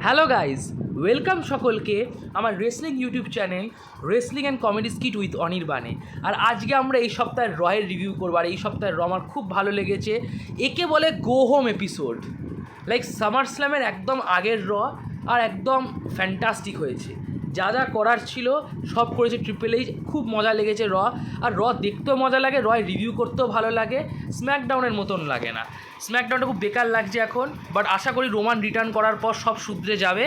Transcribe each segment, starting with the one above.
Hello guys, welcome সকলকে আমার wrestling YouTube channel wrestling and comedy skit with অনির্বাণে। আর আজকে আমরা এই সপ্তাহের রয়ের রিভিউ করবো। আর এই সপ্তাহের র আমার খুব ভালো লেগেছে। একে বলে go home episode, like Summer স্ল্যামের একদম আগের র, আর একদম ফ্যান্টাস্টিক হয়েছে। যা যা করার ছিল সব করেছে ট্রিপল এইচ। খুব মজা লেগেছে র। আর র দেখতেও মজা লাগে, রয় রিভিউ করতেও ভালো লাগে। স্ম্যাকডাউনের মতন লাগে না। স্ম্যাকডাউনটা খুব বেকার লাগছে এখন, বাট আশা করি রোমান রিটার্ন করার পর সব শুধরে যাবে।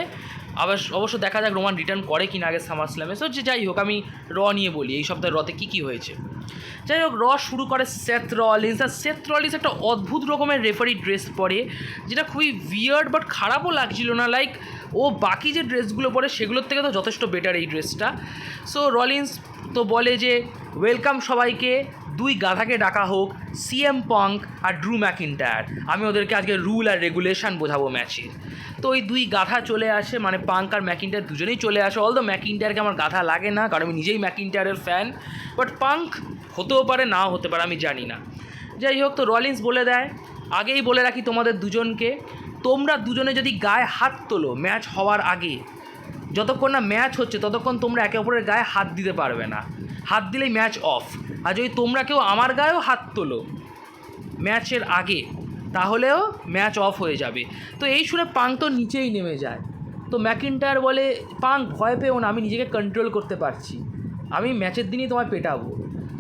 আবার অবশ্য দেখা যাক রোমান রিটার্ন করে কিনা আগে সামার স্ল্যামে। সো যাই হোক, আমি র নিয়ে বলি এই সপ্তাহে রতে কী হয়েছে। যাই হোক, র শুরু করে সেথ রলিন্স। আর সেথ রলিন্স একটা অদ্ভুত রকমের রেফারি ড্রেস পরে, যেটা খুবই উইয়ার্ড বাট খারাপও লাগছিল না। লাইক ও বাকি যে ড্রেসগুলো পরে সেগুলোর থেকে তো যথেষ্ট বেটার এই ড্রেসটা। সো রলিন্স তো বলে যে ওয়েলকাম সবাইকে, দুই গাধাকে ডাকা হোক, সিএম পাঙ্ক আর ড্রু ম্যাকিন্টায়ার। আমি ওদেরকে আজকে রুল আর রেগুলেশন বোঝাবো ম্যাচের। তো ওই দুই গাধা চলে আসে, মানে পাঙ্ক আর ম্যাকিন্টায়ার দুজনেই চলে আসে। অলদো ম্যাকিন্টায়ারকে আমার গাধা লাগে না, কারণ আমি নিজেই ম্যাকিন্টায়ারের ফ্যান। বাট পাঙ্ক হতেও পারে, নাও হতে পারে, আমি জানি না। যাই হোক, তো রলিন্স বলে দেয়, আগেই বলে রাখি তোমাদের দুজনকে, তোমরা দুজনে যদি গায়ে হাত তোলো ম্যাচ হওয়ার আগে, যতক্ষণ না ম্যাচ হচ্ছে ততক্ষণ তোমরা একে অপরের গায়ে হাত দিতে পারবে না। হাত দিলেই ম্যাচ অফ। আর যদি তোমরা কেউ আমার গায়েও হাত তোলো ম্যাচের আগে, তাহলেও ম্যাচ অফ হয়ে যাবে। তো এই শুনে পাঙ্ক তো নিচেই নেমে যায়। তো ম্যাকিন্টায়ার বলে, পাঙ্ক ভয় পেও না, আমি নিজেকে কন্ট্রোল করতে পারছি, আমি ম্যাচের দিনই তোমায় পেটাবো।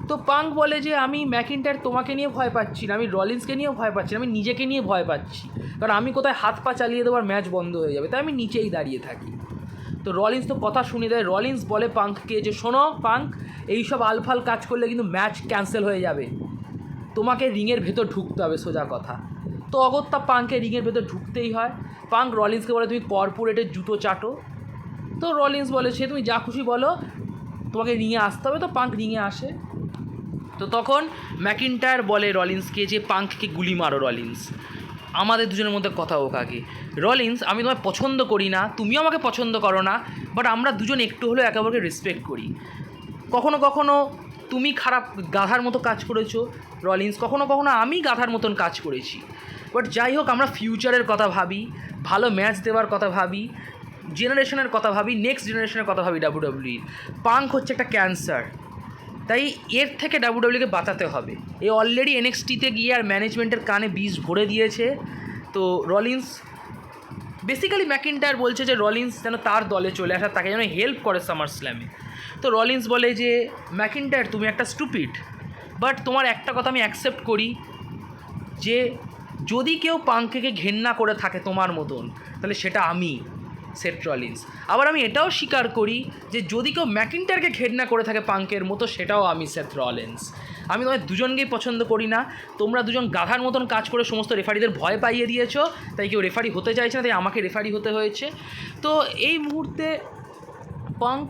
তো পাঙ্ক বলে যে আমি ম্যাকিন্টায়ার তোমাকে নিয়ে ভয় পাচ্ছি না, আমি রলিন্সকে নিয়েও ভয় পাচ্ছি না, আমি নিজেকে নিয়ে ভয় পাচ্ছি, কারণ আমি কোথায় হাত পা চালিয়ে দেওয়ার ম্যাচ বন্ধ হয়ে যাবে, তাই আমি নিচেই দাঁড়িয়ে থাকি। তো রলিন্স তো কথা শুনে দেয়। রলিন্স বলে পাঙ্ককে যে শোনো পাঙ্ক, এইসব আলফাল কাজ করলে কিন্তু ম্যাচ ক্যান্সেল হয়ে যাবে, তোমাকে রিংয়ের ভেতর ঢুকতে হবে, সোজা কথা। তো অগত্যা পাঙ্ককে রিংয়ের ভেতর ঢুকতেই হয়। পাঙ্ক রলিন্সকে বলে তুমি কর্পোরেটের জুতো চাটো। তো রলিন্স বলে সে তুমি যা খুশি বলো, তোমাকে রিংয়ে আসতে হবে। তো পাঙ্ক রিংয়ে আসে। তো তখন ম্যাকিন্টায়ার বলে রলিন্সকে যে পাঙ্ককে গুলি মারো রলিন্স, আমাদের দুজনের মধ্যে কথা হোক আগে। রলিন্স, আমি তোমায় পছন্দ করি না, তুমিও আমাকে পছন্দ করো না, বাট আমরা দুজন একটু হলেও একে অপরকে রেসপেক্ট করি। কখনো কখনো তুমি খারাপ গাধার মতো কাজ করেছো রলিন্স, কখনো কখনো আমি গাধার মতন কাজ করেছি। বাট যাই হোক, আমরা ফিউচারের কথা ভাবি, ভালো ম্যাচ দেওয়ার কথা ভাবি, জেনারেশনের কথা ভাবি, নেক্সট জেনারেশনের কথা ভাবি। ডাব্লিউডাব্লিউইর পাঙ্ক হচ্ছে একটা ক্যান্সার, তাই এর থেকে ডাব্লিউডাব্লিউকে বাঁচাতে হবে। এ অলরেডি এনএক্সটিতে গিয়ে আর ম্যানেজমেন্টের কানে বিষ ভরে দিয়েছে। তো রলিন্স বেসিক্যালি ম্যাকিন্টায়ার বলছে যে রলিন্স যেন তার দলে চলে আসে, তাকে যেন হেল্প করে সামার স্ল্যামে। তো রলিন্স বলে যে ম্যাকিন্টায়ার তুমি একটা স্টুপিড, বাট তোমার একটা কথা আমি অ্যাকসেপ্ট করি, যে যদি কেউ পাঙ্ককে ঘেন্না করে থাকে তোমার মতন, তাহলে সেটা আমি, সেথ রলিন্স। আবার আমি এটাও স্বীকার করি যে যদি কেউ ম্যাকিন্টায়ারকে ঘেন্না করে থাকে পাঙ্কের মতো, সেটাও আমি, সেথ রলিন্স। আমি তোমাদের দুজনকেই পছন্দ করি না। তোমরা দুজন গাধার মতন কাজ করে সমস্ত রেফারিদের ভয় পাইয়ে দিয়েছো, তাই কেউ রেফারি হতে চাইছে না, তাই আমাকে রেফারি হতে হয়েছে। তো এই মুহূর্তে পাঙ্ক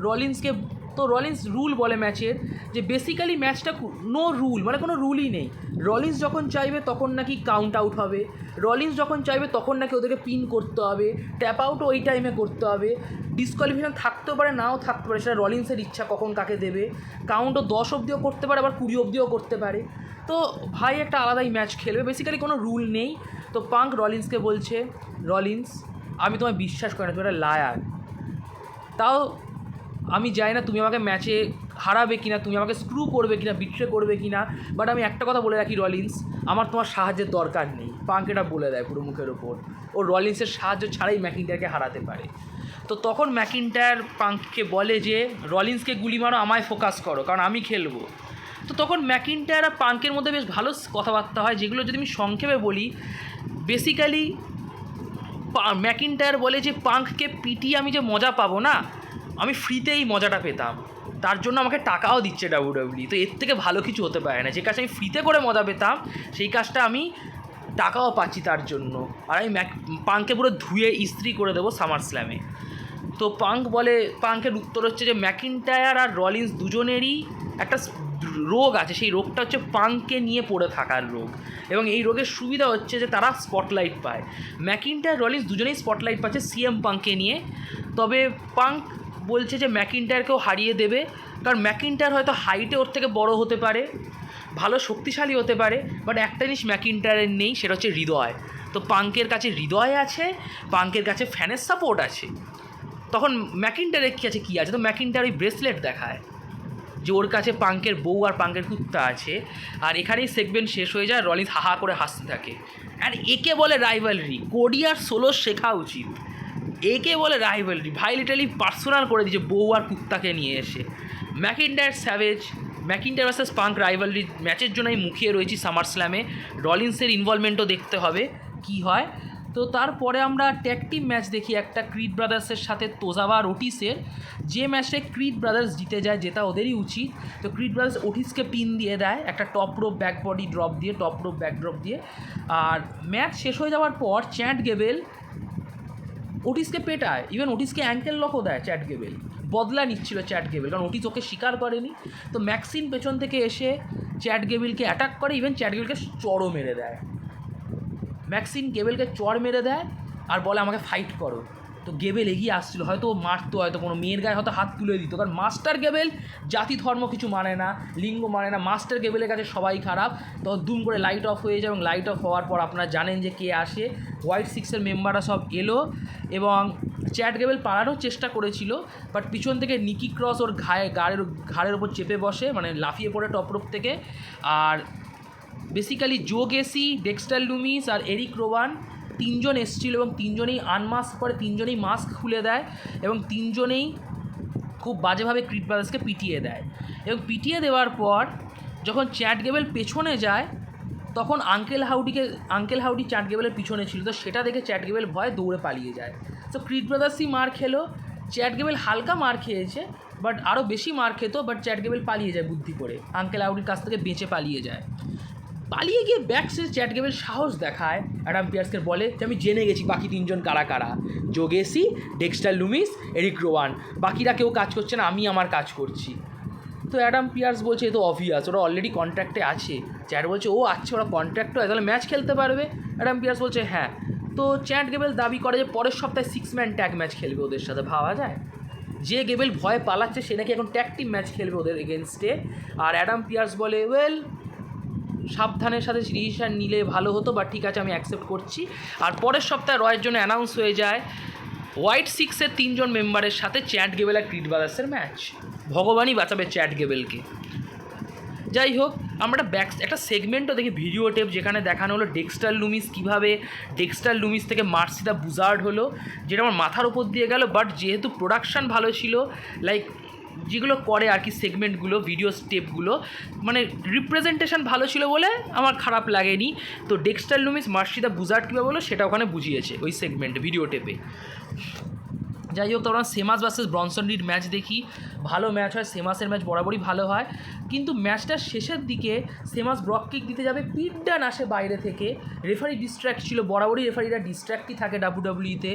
রলিন্সকে, তো রলিন্স রুল বলে ম্যাচের, যে বেসিক্যালি ম্যাচটা নো রুল, মানে কোনো রুলই নেই। রলিন্স যখন চাইবে তখন নাকি কাউন্ট আউট হবে, রলিন্স যখন চাইবে তখন নাকি ওদেরকে পিন করতে হবে, ট্যাপ আউটও ওই টাইমে করতে হবে, ডিসকোয়ালিফিকেশন থাকতেও পারে নাও থাকতে পারে, সেটা রলিন্সের ইচ্ছা কখন কাকে দেবে। কাউন্টও 10 অবধিও করতে পারে, আবার 20 অবধিও করতে পারে। তো ভাই একটা আলাদাই ম্যাচ খেলবে, বেসিক্যালি কোনো রুল নেই। তো পাঙ্ক রলিন্সকে বলছে, রলিন্স আমি তোমায় বিশ্বাস করি না, তুমি একটা লায়ার। তাও আমি জানি না তুমি আমাকে ম্যাচে হারাবে কিনা, তুমি আমাকে স্ক্রু করবে কিনা, বিট্রে করবে কিনা, বাট আমি একটা কথা বলে রাখি রলিন্স, আমার তোমার সাহায্যের দরকার নেই। পাঙ্ক এটা বলে দেয় পুরো মুখের ওপর, ও রলিন্সের সাহায্য ছাড়াই ম্যাকিন্টায়ারকে হারাতে পারে। তো তখন ম্যাকিন্টায়ার পাঙ্ককে বলে যে রলিন্সকে গুলি মারো, আমায় ফোকাস করো, কারণ আমি খেলবো। তো তখন ম্যাকিন্টায়ার আর পাঙ্কের মধ্যে বেশ ভালো কথাবার্তা হয়, যেগুলো যদি আমি সংক্ষেপে বলি, বেসিক্যালি ম্যাকিন্টায়ার বলে যে পাঙ্ককে পিটিয়ে আমি যে মজা পাবো না, আমি ফ্রিতেই মজাটা পেতাম, তার জন্য আমাকে টাকাও দিচ্ছে ডাব্লিউডাব্লিউ। তো এর থেকে ভালো কিছু হতে পারে না, যে কাজটা আমি ফ্রিতে করে মজা পেতাম সেই কাজটা আমি টাকাও পাচ্ছি তার জন্য। আর আমি পাঙ্ককে পুরো ধুয়ে ইস্ত্রি করে দেবো সামার স্ল্যামে। তো পাঙ্ক বলে, পাঙ্কের উত্তর হচ্ছে যে ম্যাকিন্টায়ার আর রলিন্স দুজনেরই একটা রোগ আছে, সেই রোগটা হচ্ছে পাঙ্ককে নিয়ে পড়ে থাকার রোগ, এবং এই রোগের সুবিধা হচ্ছে যে তারা স্পটলাইট পায়। ম্যাকিন্টায়ার রলিন্স দুজনেই স্পটলাইট পাচ্ছে সিএম পাঙ্ককে নিয়ে। তবে পাঙ্ক বলছে যে ম্যাকিন্টায়ারকেও হারিয়ে দেবে, কারণ ম্যাকিন্টায়ার হয়তো হাইটে ওর থেকে বড় হতে পারে, ভালো শক্তিশালী হতে পারে, বাট একটা জিনিস ম্যাকিন্টায়ারের নেই, সেটা হচ্ছে হৃদয়। তো পাঙ্কের কাছে হৃদয় আছে, পাঙ্কের কাছে ফ্যানের সাপোর্ট আছে। তখন ম্যাকিন্টারের কী আছে, তো ম্যাকিন্টার ওই ব্রেসলেট দেখায় যে ওর কাছে পাঙ্কের বউ আর পাঙ্কের কুত্তা আছে। আর এখানেই সেগমেন্ট শেষ হয়ে যায়, রলিন্স হাহা করে হাসতে থাকে। আর একে বলে রাইভালরি। কোডি আর সোলো শেখা উচিত, একে বলে রাইভালরি। ভাই লিটারালি পার্সোনাল করে দিয়েছে বউ আর কুত্তাকে নিয়ে এসে। ম্যাকিন্টায়ার স্যাভেজ, ম্যাকিন্টায়ার ভার্সেস পাঙ্ক রাইভালরি ম্যাচের জন্য আমি মুখিয়ে রয়েছি সামার স্ল্যামে। রলিন্সের ইনভলভমেন্টও দেখতে হবে কি হয়। তো তারপরে আমরা ট্যাগ টিম ম্যাচ দেখি একটা, ক্রিড ব্রাদার্সের সাথে তোজাওয়া আর ওটিসের, যে ম্যাচে ক্রিড ব্রাদার্স জিতে যায়, যেটা ওদেরই উচিত। তো ক্রিড ব্রাদার্স ওটিসকে পিন দিয়ে দেয় একটা top rope back body drop দিয়ে, টপ রোপ ব্যাক ড্রপ দিয়ে। আর ম্যাচ শেষ হয়ে যাওয়ার পর চ্যাট গেবেল ওটিসকে পেটায়, ইভেন ওটিসকে অ্যাঙ্কেল লকও দেয় চ্যাট গেবেল। বদলা নিচ্ছিল চ্যাট গেবেল, কারণ ওটিস ওকে স্বীকার করেনি। তো ম্যাক্সিন পেছন থেকে এসে চ্যাট গেবেলকে অ্যাটাক করে, ইভেন চ্যাট গেবেলকে চড়ও মেরে দেয়। ম্যাক্সিন গেবেলকে চড় মেরে দেয় আর বলে আমাকে ফাইট করো। তো গেবেল এগিয়ে আসছিলো, হয়তো ও মারতো, হয়তো কোনো মেয়ের গায়ে হয়তো হাত তুলে দিত, কারণ মাস্টার গেবেল জাতি ধর্ম কিছু মানে না, লিঙ্গ মানে না, মাস্টার গেবেলের কাছে সবাই খারাপ। তো দুম করে লাইট অফ হয়ে যায়, এবং লাইট অফ হওয়ার পর আপনারা জানেন যে কে আসে, হোয়াইট সিক্সের মেম্বাররা সব এলো, এবং চ্যাট গেবেল পালানোর চেষ্টা করেছিল, বাট পিছন থেকে নিকি ক্রস ওর ঘাড়ের ওপর চেপে বসে, মানে লাফিয়ে পড়ে টপ রোপ থেকে। আর বেসিক্যালি জো গেসি, ডেক্সটার লুমিস আর এরিক রোবান তিনজন এসেছিল, এবং তিনজনেই আনমাস্ক করে, তিনজনেই মাস্ক খুলে দেয়, এবং তিনজনেই খুব বাজেভাবে ক্রিড ব্রাদার্সকে পিটিয়ে দেয়। এবং পিটিয়ে দেওয়ার পর যখন চ্যাট গেবেল পেছনে যায়, তখন আঙ্কেল হাউডি চ্যাট গেবেলের পিছনে ছিল। তো সেটা দেখে চ্যাট গেবেল ভয়ে দৌড়ে পালিয়ে যায়। তো ক্রিড ব্রাদার্সই মার খেলো, চ্যাট গেবেল হালকা মার খেয়েছে, বাট আরও বেশি মার খেত, বাট চ্যাট গেবেল পালিয়ে যায় বুদ্ধি করে, আঙ্কেল হাউডির কাছ থেকে বেঁচে পালিয়ে যায়। পালিয়ে গিয়ে ব্যাক স্টেজ চ্যাট গেবেল সাহস দেখায়, অ্যাডাম পিয়ার্সকে বলে যে আমি জেনে গেছি বাকি তিনজন কারা কারা, জো গেসি, ডেক্সটার লুমিস, এরিক রোয়ান, বাকিরা কেউ কাজ করছে না, আমি আমার কাজ করছি। তো অ্যাডাম পিয়ার্স বলছে এ তো অবভিয়াস, ওরা অলরেডি কন্ট্রাক্টে আছে। চ্যাট বলছে ও আচ্ছা, ওরা কন্ট্রাক্টও আছে, তাহলে ম্যাচ খেলতে পারবে। অ্যাডাম পিয়ার্স বলছে হ্যাঁ। তো চ্যাট গেবেল দাবি করে যে পরের সপ্তাহে 6 ম্যান ট্যাগ ম্যাচ খেলবে ওদের সাথে। ভাবা যায়, যে গেবেল ভয় পালাচ্ছে সে নাকি এখন ট্যাগ টিম ম্যাচ খেলবে ওদের এগেনস্টে। আর অ্যাডাম পিয়ার্স বলে ওয়েল, সাবধানের সাথে ডিসিশন নিলে ভালো হতো, বা ঠিক আছে আমি অ্যাকসেপ্ট করছি। আর পরের সপ্তাহে রয়ের জন্য অ্যানাউন্স হয়ে যায় হোয়াইট সিক্সের 3 জন মেম্বারের সাথে চ্যাট গেবেল আর ক্রিড ব্রাদার্সের ম্যাচ। ভগবানই বাঁচাবে চ্যাট গেবেলকে। যাই হোক, আমরা একটা সেগমেন্টও দেখি, ভিডিও টেপ, যেখানে দেখানো হলো ডেক্সটার লুমিস কীভাবে ডেক্সটার লুমিস থেকে মার্সি দ্য বুজার্ড হলো, যেটা আমার মাথার উপর দিয়ে গেল। বাট যেহেতু প্রোডাকশান ভালো ছিল, লাইক যেগুলো করে আর কি সেগমেন্টগুলো, ভিডিও স্টেপগুলো, মানে রিপ্রেজেন্টেশন ভালো ছিল বলে আমার খারাপ লাগেনি। তো ডেক্সটার লুমিস মার্সি দ্য বুজার্ড কীভাবে বলো সেটা ওখানে বুঝিয়েছে ওই সেগমেন্টে, ভিডিও টেপে। যাই হোক, তখন Sheamus versus Bronson read match দেখি, ভালো ম্যাচ হয়, সেমাসের ম্যাচ বরাবরই ভালো হয়। কিন্তু ম্যাচটার শেষের দিকে সেমাস ব্রক কিক দিতে যাবে, পিট ডান আসে বাইরে থেকে, রেফারি ডিস্ট্র্যাক্ট ছিল, বরাবরই রেফারিরা ডিস্ট্র্যাক্টই থাকে ডাব্লিউডাব্লিউইতে,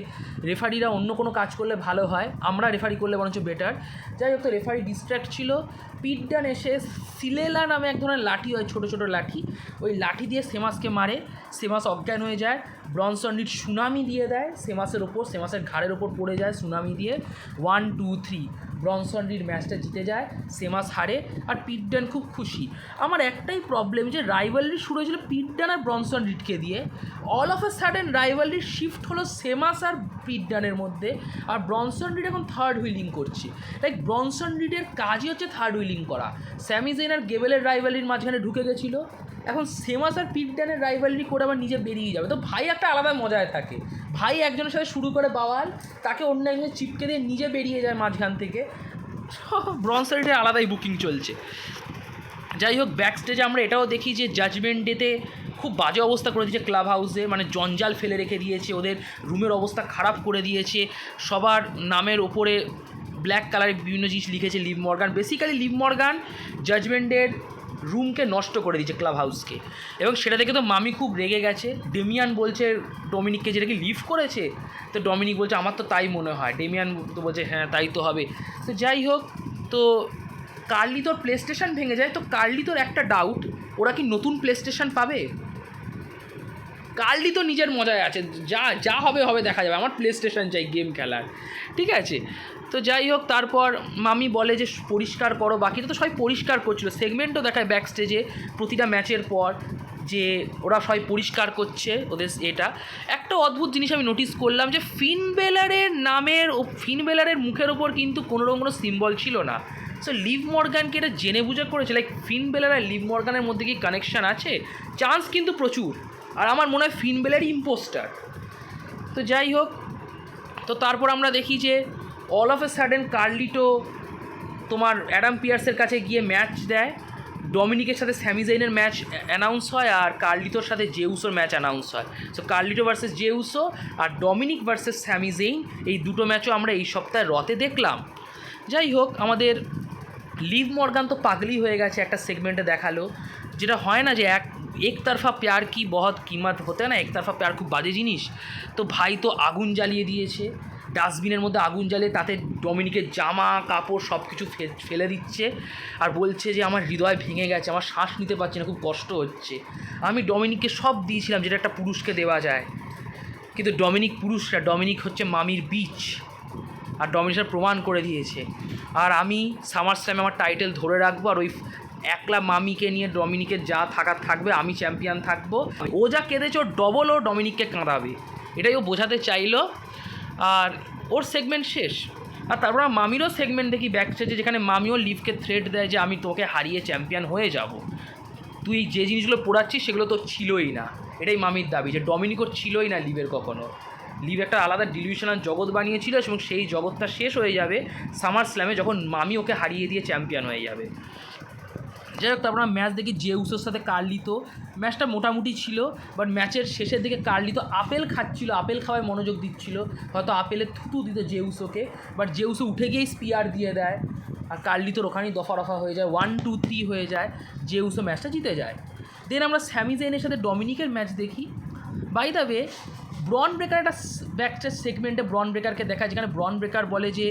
রেফারিরা অন্য কোনো কাজ করলে ভালো হয়, আমরা রেফারি করলে বরঞ্চ বেটার। যাই হোক, তো রেফারি ডিস্ট্র্যাক্ট ছিল, পিট ডান এসে সিলেলা নামে এক ধরনের লাঠি হয়, ছোটো ছোটো লাঠি, ওই লাঠি দিয়ে সেমাসকে মারে, সেমাস অজ্ঞান হয়ে যায়। ব্রনসন রিড সুনামি দিয়ে দেয় সেমাসের ওপর, সেমাসের ঘাড়ের ওপর পড়ে যায় সুনামি দিয়ে। 1, 2, 3 ব্রনসন রিড ম্যাচটা জিতে যায়, সেমাস হারে, আর পিট ডান খুব খুশি। আমার একটাই প্রবলেম যে রাইভালরি শুরু হয়েছিল পিট ডান আর ব্রনসন রিডকে দিয়ে, অল অফ এ সাডেন রাইভালরির শিফট হলো সেমাস আর পিট ডানের মধ্যে, আর ব্রনসন রিড এখন থার্ড হুইলিং করছে। লাইক ব্রনসন রিডের কাজই হচ্ছে থার্ড হুইলিং করা। স্যামি জেন আর গেবেলের রাইভালরির মাঝখানে ঢুকে গেছিলো, এখন সেমাস আর পিট ডানের রাইভালরি করে আবার নিজে বেরিয়ে যাবে। তো ভাই একটা আলাদা মজায় থাকে, ভাই একজনের সাথে শুরু করে বাওয়াল, তাকে অন্য একজন চিপকে দিয়ে নিজে বেরিয়ে যায় মাঝখান থেকে। ব্রনসন রিডের আলাদাই বুকিং চলছে। যাই হোক, ব্যাক স্টেজে আমরা এটাও দেখি যে জাজমেন্ট ডেতে খুব বাজে অবস্থা করে দিয়েছে ক্লাব হাউসে, মানে জঞ্জাল ফেলে রেখে দিয়েছে, ওদের রুমের অবস্থা খারাপ করে দিয়েছে, সবার নামের ওপরে ব্ল্যাক কালারের বিভিন্ন জিনিস লিখেছে Liv Morgan. Basically Liv Morgan জাজমেন্টের রুমকে নষ্ট করে দিয়েছে ক্লাব হাউসকে, এবং সেটা দেখে তো মামি খুব রেগে গেছে। ডেমিয়ান বলছে ডমিনিককে যেটা কি লিভ করেছে, তো ডমিনিক বলছে আমার তো তাই মনে হয়, ডেমিয়ান তো বলছে হ্যাঁ তাই তো হবে। তো যাই হোক, তো কার্লি তোর প্লে স্টেশন ভেঙে যায়, তো কার্লি তোর একটা ডাউট, ওরা কি নতুন প্লে স্টেশন পাবে? কার্লি তো নিজের মজায় আছে, যা যা হবে হবে দেখা যাবে, আমার প্লে স্টেশন চাই গেম খেলার, ঠিক আছে। তো যাই হোক, তারপর মামি বলে যে পরিষ্কার করো, বাকিটা তো সবাই পরিষ্কার করছিল। সেগমেন্টও দেখায় ব্যাক স্টেজে প্রতিটা ম্যাচের পর যে ওরা সবাই পরিষ্কার করছে ওদের এটা। একটা অদ্ভুত জিনিস আমি নোটিস করলাম যে ফিন বেলারের নামের ও ফিন বেলারের মুখের ওপর কিন্তু কোনোরকম কোনো সিম্বল ছিল না। সো লিভ মর্গানকে এটা জেনে বুঝে করেছে, লাইক ফিন বেলার আর লিভ মর্গানের মধ্যে কি কানেকশান আছে? চান্স কিন্তু প্রচুর, আর আমার মনে হয় ফিন বেলারই ইম্পোস্টার। তো যাই হোক, তো তারপর আমরা দেখি যে অল অফ এ সাডেন কার্লিটো তোমার অ্যাডাম পিয়ার্সের কাছে গিয়ে ম্যাচ দেয়। ডমিনিকের সাথে স্যামি জাইনের ম্যাচ অ্যানাউন্স হয়, আর কার্লিটোর সাথে জেউসোর ম্যাচ অ্যানাউন্স হয়। সো কার্লিটো ভার্সেস জেউসো আর ডমিনিক ভার্সেস স্যামি জাইন, এই দুটো ম্যাচও আমরা এই সপ্তাহে রতে দেখলাম। যাই হোক, আমাদের লিভ মর্গান তো পাগলি হয়ে গেছে, একটা সেগমেন্টে দেখালো যেটা হয় না যে একতরফা প্যার কি বহুত কিমত হতে না, একতরফা প্যার খুব বাজে জিনিস। তো ভাই তো আগুন জ্বালিয়ে দিয়েছে, ডাস্টবিনের মধ্যে আগুন জ্বালিয়ে তাতে ডমিনিকের জামা কাপড় সব কিছু ফেলে দিচ্ছে, আর বলছে যে আমার হৃদয় ভেঙে গেছে, আমার শ্বাস নিতে পারছি না, খুব কষ্ট হচ্ছে। আমি ডমিনিককে সব দিয়েছিলাম যেটা একটা পুরুষকে দেওয়া যায়, কিন্তু ডমিনিক পুরুষরা, ডমিনিক হচ্ছে মামির বীচ, আর ডমিনিক প্রমাণ করে দিয়েছে। আর আমি সামার স্ল্যামে আমার টাইটেল ধরে রাখবো, আর ওই একলা মামিকে নিয়ে ডমিনিকের যা থাকার থাকবে, আমি চ্যাম্পিয়ন থাকবো। ও যা কেঁদেছে ওর ডবল ও ডমিনিককে কাঁদাবে, এটাই ও বোঝাতে চাইলো। আর ওর সেগমেন্ট শেষ, আর তারপর মামিরও সেগমেন্ট দেখি ব্যাক স্টেজে, যেখানে মামিও লিভকে থ্রেট দেয় যে আমি তোকে হারিয়ে চ্যাম্পিয়ন হয়ে যাব, তুই যে জিনিসগুলো পড়াচ্ছিস সেগুলো তো ছিলই না। এটাই মামির দাবি যে ডমিনিকও ছিলই না লিভের কখনো। লিভ একটা আলাদা ডিলিউশনাল জগৎ বানিয়েছিল, এবং সেই জগৎটা শেষ হয়ে যাবে সামার স্ল্যামে যখন মামি ওকে হারিয়ে দিয়ে চ্যাম্পিয়ন হয়ে যাবে। যাই হোক, তারপর ম্যাচ দেখি জেউসোর সাথে কার্লিতো। ম্যাচটা মোটামুটি ছিল, বাট ম্যাচের শেষের দিকে কার্লিতো আপেল খাচ্ছিল, আপেল খাওয়ায় মনোযোগ দিচ্ছিল, হয়তো আপেলের থুতু দিত জেউসোকে, বাট জেউসো উঠে গিয়েই স্পিয়ার দিয়ে দেয়, আর কার্লিতোর ওখানেই দফা রফা হয়ে যায়, 1-2-3 হয়ে যায়, জেউসো ম্যাচটা জিতে যায়। দেন আমরা স্যামি জাইনের সাথে ডমিনিকের ম্যাচ দেখি। By the way, Bron Breakker একটা ব্যাকস্টেজ সেগমেন্টে ব্রন ব্রেকারকে দেখায়, যেখানে ব্রন ব্রেকার বলে যে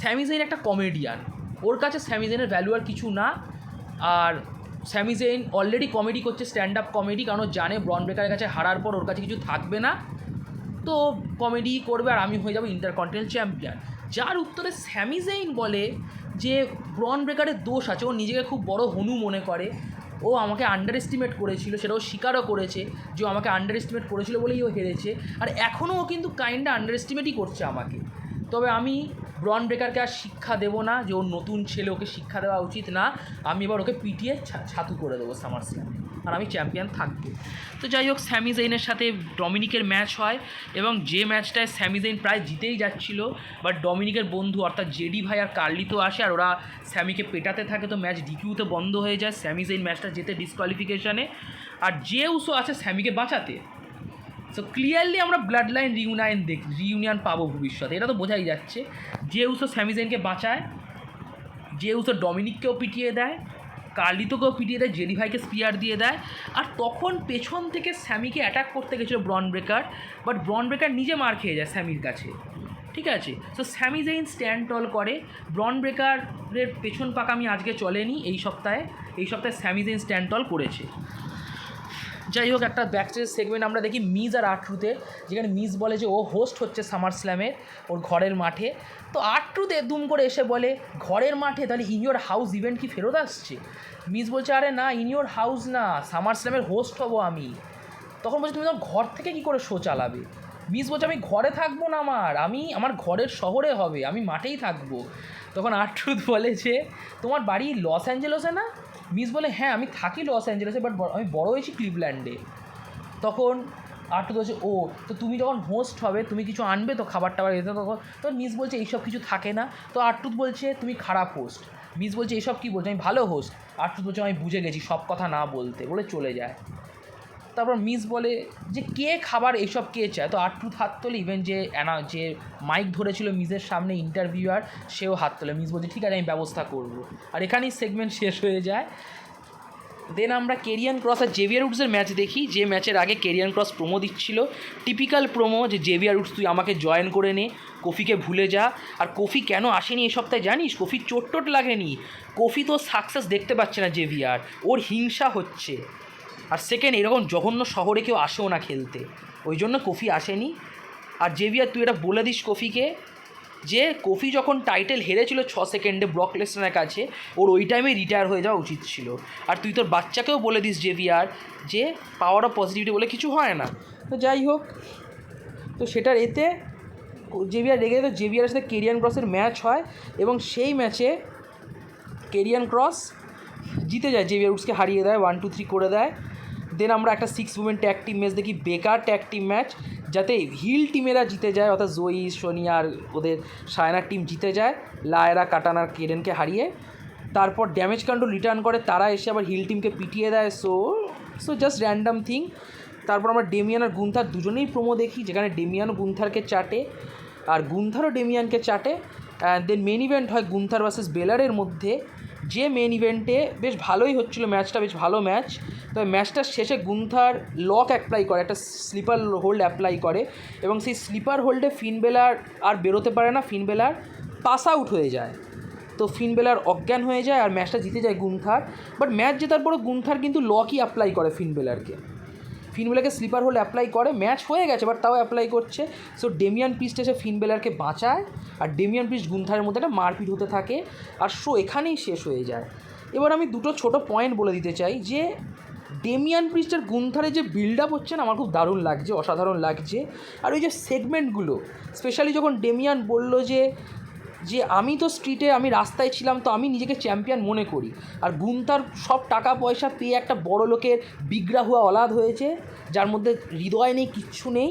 স্যামি জাইন একটা কমেডিয়ান, ওর কাছে স্যামি জাইনের ভ্যালু আর কিছু না, আর স্যামি জাইন অলরেডি কমেডি করছে, স্ট্যান্ড আপ কমেডি, কারণ জানে ব্রন ব্রেকারের কাছে হারার পর ওর কাছে কিছু থাকবে না, তো কমেডি করবে আর আমি হয়ে যাবো ইন্টারকন্টিনেন্টাল চ্যাম্পিয়ন। যার উত্তরে স্যামি জাইন বলে যে ব্রন ব্রেকারের দোষ আছে, ও নিজেকে খুব বড় হনু মনে করে, ও আমাকে আন্ডার এস্টিমেট করেছিল, সেটাও স্বীকারও করেছে যে ও আমাকে আন্ডার এস্টিমেট করেছিল বলেই ও হেরেছে, আর এখনও ও কিন্তু কাইন্ডা আন্ডার এস্টিমেটই করছে আমাকে। তবে আমি ব্রন ব্রেকারকে আর শিক্ষা দেবো না যে ওর নতুন ছেলে, ওকে শিক্ষা দেওয়া উচিত না, আমি এবার ওকে পিটিয়ে ছাতু করে দেবো সামার স্ল্যামে, আর আমি চ্যাম্পিয়ন থাকবো। তো যাই হোক, স্যামি জাইনের সাথে ডমিনিকের ম্যাচ হয়, এবং যে ম্যাচটায় স্যামি জাইন প্রায় জিতেই যাচ্ছিল, বাট ডমিনিকের বন্ধু অর্থাৎ জেডি ভাই আর কার্লিতো আসে, আর ওরা স্যামিকে পেটাতে থাকে, তো ম্যাচ ডিকিউতে বন্ধ হয়ে যায়, স্যামি জাইন ম্যাচটা জেতে ডিসকোয়ালিফিকেশানে, আর জেউসো আছে স্যামিকে বাঁচাতে। সো ক্লিয়ারলি আমরা ব্লাড লাইন রিউনিয়ন পাবো ভবিষ্যতে, এটা তো বোঝাই যাচ্ছে। জেউসো স্যামি জাইনকে বাঁচায়, জেউসো ডমিনিককেও পিটিয়ে দেয়, কার্লিতোকেও পিটিয়ে দেয়, জেডি ভাইকে স্পিয়ার দিয়ে দেয়, আর তখন পেছন থেকে স্যামিকে অ্যাটাক করতে গেছিলো ব্রন ব্রেকার, বাট ব্রন ব্রেকার নিজে মার খেয়ে যায় স্যামির কাছে, ঠিক আছে। সো স্যামি জাইন স্ট্যান্ড টল করে, ব্রন ব্রেকারের পেছন পাকামি আজকে চলেনি এই সপ্তাহে স্যামি জাইন স্ট্যান্ড টল করেছে। যাই হোক, একটা ব্যাকস্টেজ সেগমেন্ট আমরা দেখি মিজ আর আর্ট্রুথে, যেখানে মিজ বলে যে ও হোস্ট হচ্ছে সামার স্ল্যামের ওর ঘরের মাঠে, তো আর্ট্রুথ দুম করে এসে বলে ঘরের মাঠে, তাহলে ইন ইয়োর হাউস ইভেন্ট কি ফেরত আসছে? মিজ বলছে আরে না, ইন ইয়োর হাউস না, সামার স্ল্যামের হোস্ট হবো আমি। তখন বলছে তুমি তোমার ঘর থেকে কী করে শো চালাবে? মিস বলছে আমি ঘরে থাকবো না, আমার ঘরের শহরে হবে, আমি মাঠেই থাকবো। তখন আর্ট্রুথ বলে যে তোমার বাড়ি লস অ্যাঞ্জেলসে না? মিস বলে হ্যাঁ আমি থাকি লস অ্যাঞ্জেলসে, বাট আমি বড় হয়েছি ক্লিভল্যান্ডে। তখন আর্ট্রুথ বলছে ও তো তুমি যখন হোস্ট হবে তুমি কিছু আনবে তো খাবার টাবার এতে, তখন মিস বলছে এইসব কিছু থাকে না। তো আর্ট্রুথ বলছে তুমি খারাপ হোস্ট। মিস বলছে এইসব কী বলছো, আমি ভালো হোস্ট। আর্ট্রুথ বলছে আমি বুঝে গেছি, সব কথা না বলতে, বলে চলে যায়। তারপর মিস বলে যে কে খাবার এইসব কে চায়? তো আর্ট্রুথ হাত তোলে, ইভেন যে মাইক ধরেছিল মিসের সামনে ইন্টারভিউয়ার, সেও হাত তোলে। মিস বলছে ঠিক আছে আমি ব্যবস্থা করব। আর এখানেই সেগমেন্ট শেষ হয়ে যায়। দেন আমরা কেরিয়ান ক্রস আর জেভিয়ার উডসের ম্যাচ দেখি, যে ম্যাচের আগে কেরিয়ান ক্রস প্রোমো দিচ্ছিল, টিপিক্যাল প্রোমো যে জেভিয়ার উডস তুই আমাকে জয়েন করে নে, কফিকে ভুলে যা। আর কফি কেন আসেনি এই সপ্তাহে জানিস? কফির চোট লাগেনি, কফি তো সাকসেস দেখতে পাচ্ছে না জেভিয়ার, ওর হিংসা হচ্ছে। আর সেকেন্ড, এরকম জঘন্য শহরে কেউ আসেও না খেলতে, ওই জন্য কফি আসেনি। আর জেভিয়ার তুই এটা বলে দিস কফিকে যে কোফি যখন টাইটেল হেরেছিল 6 সেকেন্ডে ব্রক লেসনারের কাছে, ওর ওই টাইমে রিটায়ার হয়ে যাওয়া উচিত ছিল। আর তুই তোর বাচ্চাকেও বলে দিস জেভিয়ার যে পাওয়ার অফ পজিটিভিটি বলে কিছু হয় না। তো যাই হোক, তো সেটার এতে জেভিয়ার রেগে তো জেভিয়ারের সাথে কেরিয়ান ক্রসের ম্যাচ হয় এবং সেই ম্যাচে কেরিয়ান ক্রস জিতে যায়, জেভিয়ার উডসকে হারিয়ে দেয়, 1-2-3 করে দেয়। দেন আমরা একটা 6 উইমেন ট্যাগ টিম ম্যাচ দেখি, বেকার ট্যাগ টিম ম্যাচ, যাতে হিল টিমেরা জিতে যায়, অর্থাৎ জয়ী, সোনিয়া আর ওদের সায়নার টিম জিতে যায় লায়রা, কাটানার, কেডেনকে হারিয়ে। তারপর ড্যামেজ কন্ট্রোল রিটার্ন করে, তারা এসে আবার হিল টিমকে পিটিয়ে দেয়। So just random thing. তারপর আমরা ডেমিয়ান আর গুন্থার দুজনেই প্রোমো দেখি, যেখানে ডেমিয়ানও গুন্থারকে চাটে আর গুন্থারও ডেমিয়ানকে চাটে। দেন মেন ইভেন্ট হয় গুন্থার ভার্সেস বেলারের মধ্যে, যে মেন ইভেন্টে বেশ ভালোই হচ্ছিলো ম্যাচটা, বেশ ভালো ম্যাচ। তবে ম্যাচটার শেষে গুন্থার লক অ্যাপ্লাই করে, একটা স্লিপার হোল্ড অ্যাপ্লাই করে এবং সেই স্লিপার হোল্ডে ফিন বেলার আর বেরোতে পারে না, ফিন বেলার পাস আউট হয়ে যায়। তো ফিন বেলার অজ্ঞান হয়ে যায় আর ম্যাচটা জিতে যায় গুন্থার। বাট ম্যাচ জেতার পরে গুন্থার কিন্তু লকই অ্যাপ্লাই করে ফিন বেলারকে, ফিন বেলারকে স্লিপার হোল্ড অ্যাপ্লাই করে, ম্যাচ হয়ে গেছে বাট তাও অ্যাপ্লাই করছে। সো ডেমিয়ান প্রিস্ট এসে ফিন বেলারকে বাঁচায় আর ডেমিয়ান প্রিস্ট গুন্থারের মধ্যে একটা মারপিট হতে থাকে আর শো এখানেই শেষ হয়ে যায়। এবার আমি দুটো ছোট পয়েন্ট বলে দিতে চাই যে ডেমিয়ান প্রিস্টের গুন্থারে যে বিল্ড আপ হচ্ছে না, আমার খুব দারুণ লাগছে, অসাধারণ লাগছে। আর ওই যে সেগমেন্টগুলো, স্পেশালি যখন ডেমিয়ান বলল যে আমি তো স্ট্রিটে, আমি রাস্তায় ছিলাম, তো আমি নিজেকে চ্যাম্পিয়ন মনে করি, আর গুন্থার সব টাকা পয়সা পেয়ে একটা বড় লোকের বিগড়া হুয়া অলাদ হয়েছে, যার মধ্যে হৃদয় নেই, কিচ্ছু নেই,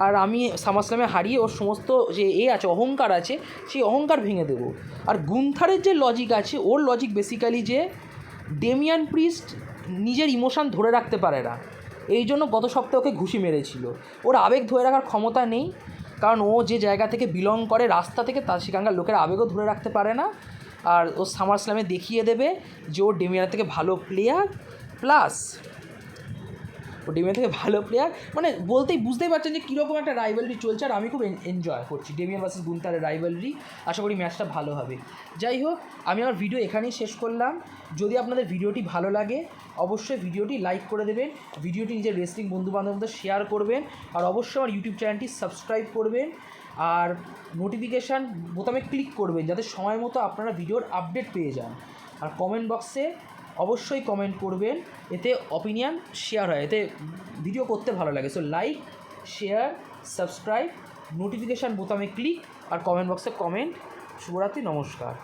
আর আমি সামাসলামে হারিয়ে ওর সমস্ত যে আছে, অহংকার আছে, সেই অহংকার ভেঙে দেবো। আর গুন্থারের যে লজিক আছে, ওর লজিক বেসিক্যালি যে ডেমিয়ান প্রিস্ট নিজের ইমোশান ধরে রাখতে পারে না, এই জন্য গত সপ্তাহে ওকে ঘুষি মেরেছিল। ওর আবেগ ধরে রাখার ক্ষমতা নেই, কারণ ও যে জায়গা থেকে বিলং করে, রাস্তা থেকে, তার সেখানকার লোকের আবেগও ধরে রাখতে পারে না। আর ও সামার স্ল্যামে দেখিয়ে দেবে যে ও ডেমিয়ানের থেকে ভালো প্লেয়ার, প্লাস ও ডেমিয়ান থেকে ভালো প্লেয়ার, মানে বুঝতেই পারছেন যে কীরকম একটা রাইভালরি চলছে। আর আমি খুব এনজয় করছি ডেমিয়ান ভার্সেস গুন্থারের রাইভালরি, আশা করি ম্যাচটা ভালো হবে। যাই হোক, আমি আমার ভিডিও এখানেই শেষ করলাম। যদি আপনাদের ভিডিওটি ভালো লাগে অবশ্যই ভিডিওটি লাইক করে দেবেন, ভিডিওটি নিজের রেসলিং বন্ধুবান্ধবদের শেয়ার করবেন, আর অবশ্যই আমার ইউটিউব চ্যানেলটি সাবস্ক্রাইব করবেন আর নোটিফিকেশান বোতামে ক্লিক করবেন, যাতে সময় মতো আপনারা ভিডিওর আপডেট পেয়ে যান। আর কমেন্ট বক্সে অবশ্যই কমেন্ট করবেন, এতে অপিনিয়ন শেয়ার হয়, এতে ভিডিও করতে ভালো লাগে। So like, share, subscribe, notification বোতামে ক্লিক আর কমেন্ট বক্সে কমেন্ট। শুভরাত্রি, নমস্কার।